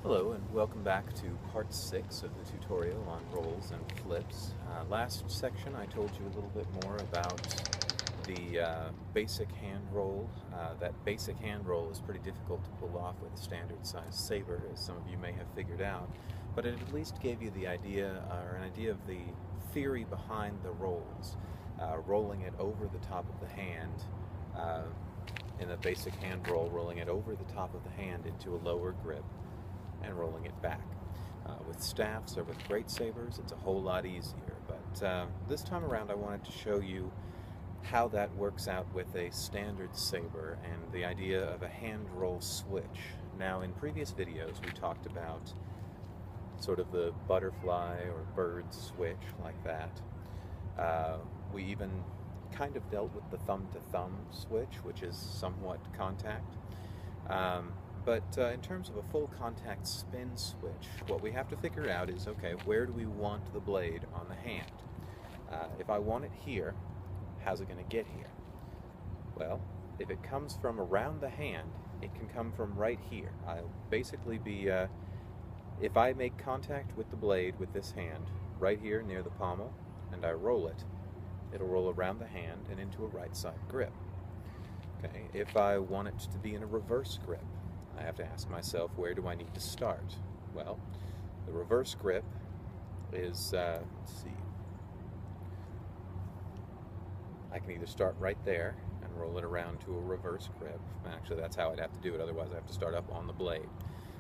Hello and welcome back to part 6 of the tutorial on rolls and flips. Last section I told you a little bit more about the basic hand roll. That basic hand roll is pretty difficult to pull off with a standard size saber, as some of you may have figured out, but it at least gave you the idea, or an idea of the theory behind the rolls. Rolling it over the top of the hand, in a basic hand roll, rolling it over the top of the hand into a lower grip, and rolling it back. With staffs or with great sabers, it's a whole lot easier, but this time around I wanted to show you how that works out with a standard saber and the idea of a hand roll switch. Now, in previous videos we talked about sort of the butterfly or bird switch like that. We even kind of dealt with the thumb-to-thumb switch, which is somewhat contact. But in terms of a full contact spin switch, what we have to figure out is, okay, where do we want the blade on the hand? If I want it here, how's it going to get here? Well, if it comes from around the hand, it can come from right here. I'll basically be, if I make contact with the blade with this hand, right here near the pommel, and I roll it, it'll roll around the hand and into a right side grip. Okay, if I want it to be in a reverse grip, I have to ask myself, where do I need to start? Well, the reverse grip is, let's see, I can either start right there and roll it around to a reverse grip. Actually, that's how I'd have to do it, otherwise I have to start up on the blade.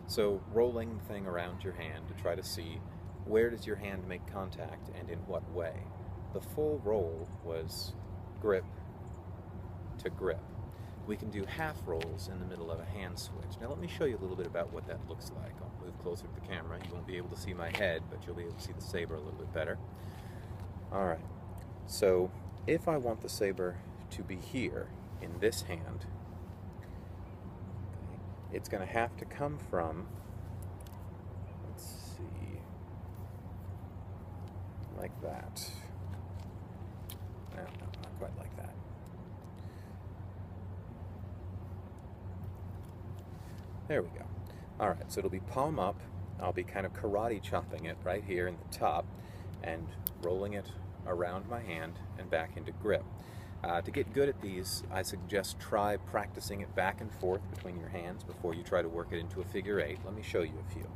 So rolling the thing around your hand to try to see where does your hand make contact and in what way. The full roll was grip to grip. We can do half rolls in the middle of a hand switch. Now let me show you a little bit about what that looks like. I'll move closer to the camera. You won't be able to see my head, but you'll be able to see the saber a little bit better. Alright, so if I want the saber to be here in this hand, okay, it's going to have to come from, let's see, like that. No, not quite like that. There we go. Alright, so it'll be palm up. I'll be kind of karate chopping it right here in the top and rolling it around my hand and back into grip. To get good at these, I suggest try practicing it back and forth between your hands before you try to work it into a figure eight. Let me show you a few.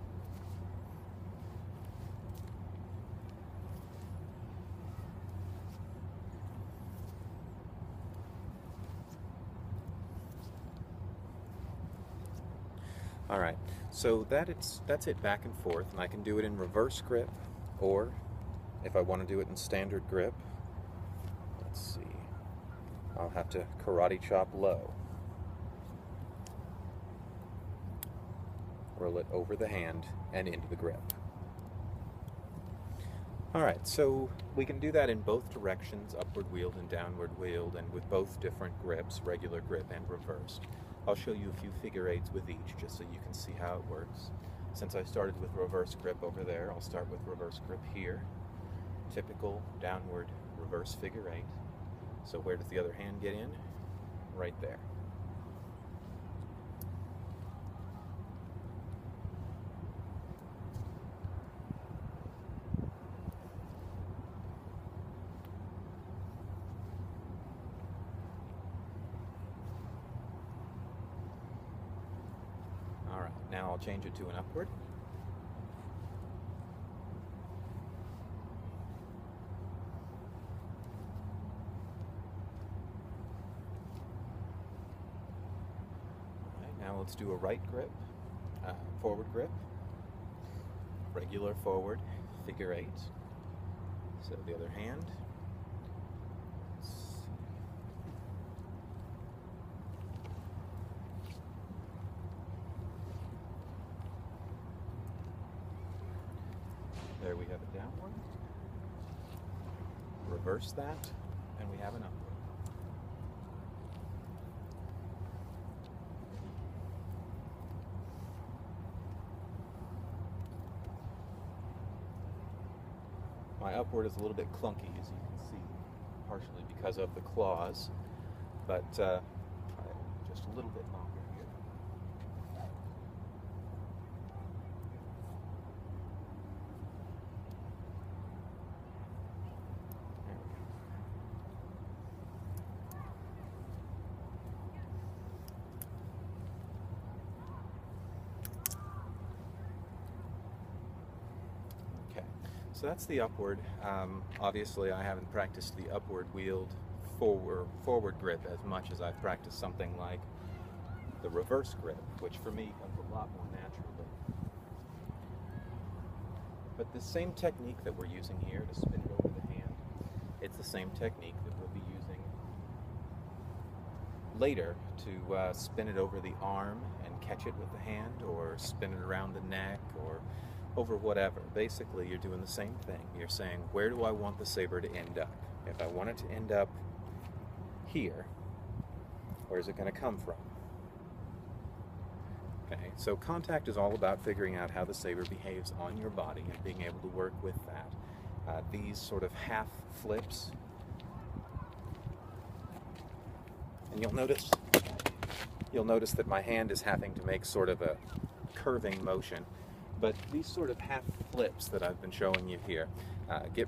Alright, so that's it back and forth, and I can do it in reverse grip, or if I want to do it in standard grip, let's see, I'll have to karate chop low. Roll it over the hand and into the grip. Alright, so we can do that in both directions, upward wield and downward wield, and with both different grips, regular grip and reversed. I'll show you a few figure eights with each, just so you can see how it works. Since I started with reverse grip over there, I'll start with reverse grip here. Typical downward reverse figure eight. So where does the other hand get in? Right there. Alright, now I'll change it to an upward. Alright, now let's do a right grip, forward grip, regular forward, figure eight. So the other hand. There we have a downward, reverse that, and we have an upward. My upward is a little bit clunky, as you can see, partially because of the claws, but try just a little bit longer here. So that's the upward. Obviously, I haven't practiced the upward wield forward grip as much as I've practiced something like the reverse grip, which for me comes a lot more naturally. But the same technique that we're using here to spin it over the hand, it's the same technique that we'll be using later to spin it over the arm and catch it with the hand, or spin it around the neck, or over whatever. Basically, you're doing the same thing. You're saying, where do I want the saber to end up? If I want it to end up here, where's it going to come from? Okay, so contact is all about figuring out how the saber behaves on your body and being able to work with that. These sort of half flips, and you'll notice that my hand is having to make sort of a curving motion. But these sort of half flips that I've been showing you here, get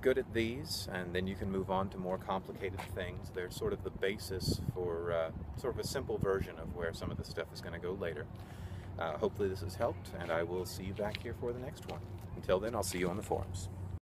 good at these, and then you can move on to more complicated things. They're sort of the basis for sort of a simple version of where some of the stuff is going to go later. Hopefully this has helped, and I will see you back here for the next one. Until then, I'll see you on the forums.